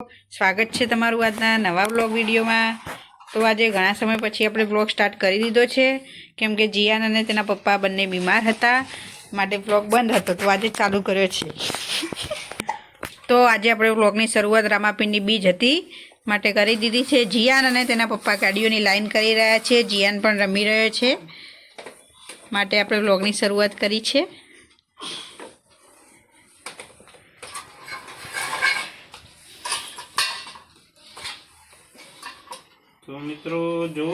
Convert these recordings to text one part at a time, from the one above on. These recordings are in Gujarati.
સ્વાગત છે તમારું આજના નવા બ્લોગ વિડીયોમાં। તો આજે ઘણા સમય પછી આપણે બ્લોગ સ્ટાર્ટ કરી દીધો છે, કેમ કે જીયાન અને તેના પપ્પા બંને બીમાર હતા, માટે બ્લોગ બંધ હતો, તો આજે ચાલુ કર્યો છે। તો આજે આપણે બ્લોગની શરૂઆત રામાપીરની બીજ હતી માટે કરી દીધી છે। જીયાન અને તેના પપ્પા ગાડીઓની લાઈન કરી રહ્યા છે, જીયાન પણ રમી રહ્યો છે, માટે આપણે બ્લોગની શરૂઆત કરી છે। तो मित्रों जो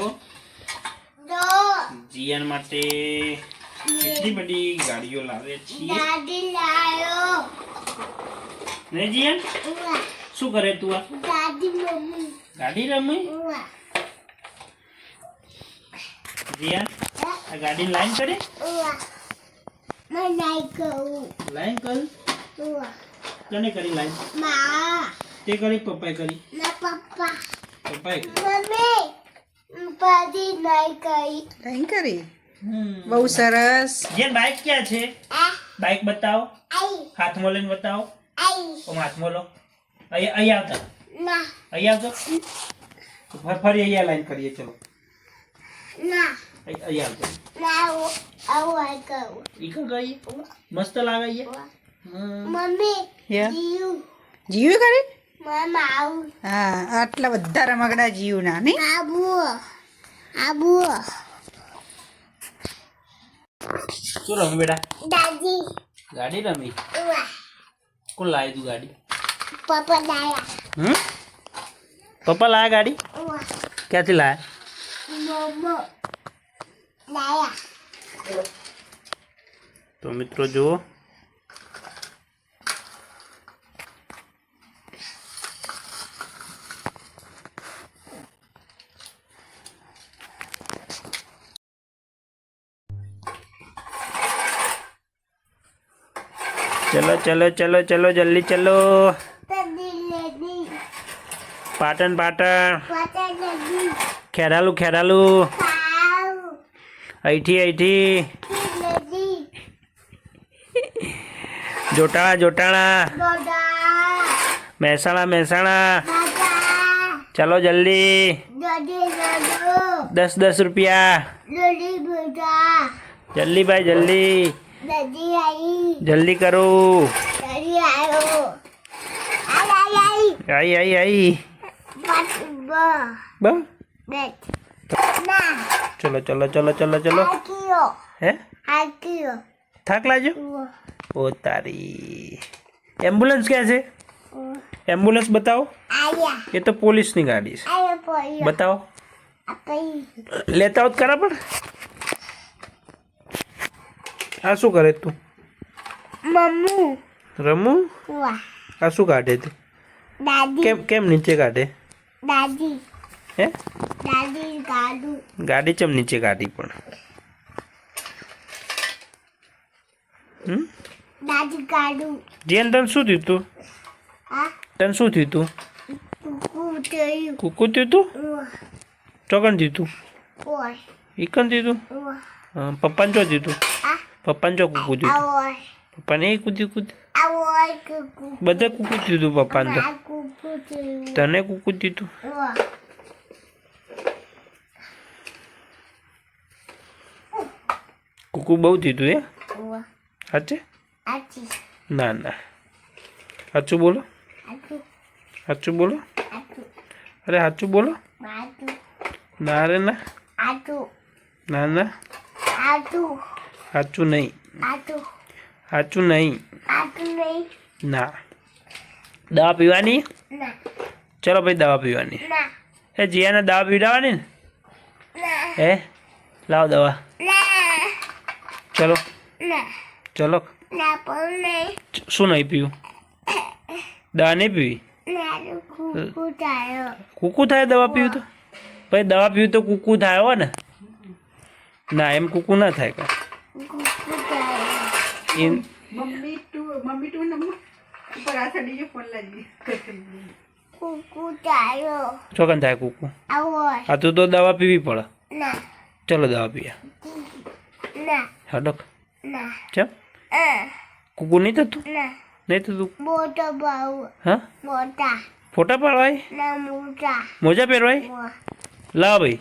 जियान माटे इतनी बड़ी गाड़ियों लावे छिए गाड़ी लायो नहीं जियान शू करे तू आ गाड़ी रमी जियान आ गाड़ी लाइन करे मैं लाइन कर कने करी लाइन मां ते करी पप्पा करी ना पप्पा मम्मी पादी नहीं करी બહુ સરસ। ये बाइक क्या है बाइक बताओ हाथ में लेने बताओ तुम हाथ में लो अया आता ना अया तो फर अया लाइन करिए चलो ना अया तो ना वो आई करो इको गई मस्त लागा ये मम्मी જીવ કરી मामा आऊ હા, આટલા બધા રમકડા જીવના નહીં। आबू आबू શું રમી બેટા દાદી ગાડી રમી કોણ લાવી તું ગાડી પપ્પા લાયા પપ્પા લાયા ગાડી ક્યાંથી લાયા મમ્મા લાયા તો મિત્રો જુઓ चलो चलो चलो चलो जल्दी चलो पाटन पाटन खेरालू खेरालू ऐठी ऐठी जोटाड़ा जोटाड़ा महसाणा महसाणा चलो जल्दी 10-10 रुपया जल्दी भाई जल्दी जल्दी करो आई आई आई चलो चलो चलो चलो चलो है थक लाजो ओ तारी एम्बुलेंस कैसे एम्बुलेंस बताओ ये तो पुलिस नहीं गाड़ी है बताओ लेता हो करा पर आ शू करे तू मम्मू रमू आ शू काटे तू दादी केम नीचे काटे दादी हे दादी गाडू गाड़ी चम नीचे काटी पण दादी गाडू जेन तन शू थी तू तन शू थी तू कुकू थी तू चौकन थी तू इकन थी तू पप्पा चो थी तू पप्पा चो कुकू थी पप्पा ने कूदी कूदी બધા કૂકું દીધું પપ્પાને તો તને કૂકું દીધું કૂકું બહુ દીધું હે સાચે ના ના સાચું બોલો સાચું બોલો અરે સાચું બોલો ના રે ના ના ના સાચું નહીં સાચું નહીં ના દવા પીવાની ચલો ભાઈ દવા પીવાની એ જીયાને દવા પીવડાવવાની ને હે લાવો દવા ચલો ચલો શું નહીં પીવું દવા નહીં પીવી કૂકું થાય દવા પીવું તો ભાઈ દવા પીવું તો કૂકું થાય હો ને ના એમ કૂકું ના થાય કા મમ્મી તું નંબર ઉપર આ ચડી જો ફોન લાગી કૂકુ ચાયો ચોકન થાય કૂકુ આ તું તો દવા પીવી પડે ના ચલો દવા પીયા ના હડક ના ચમ કૂકુ નહીં થતું ના नहीं तो तू मोटा बाऊ हाँ मोटा ફોટા પાડવાય મોજા પહેરવાય લાવ ભાઈ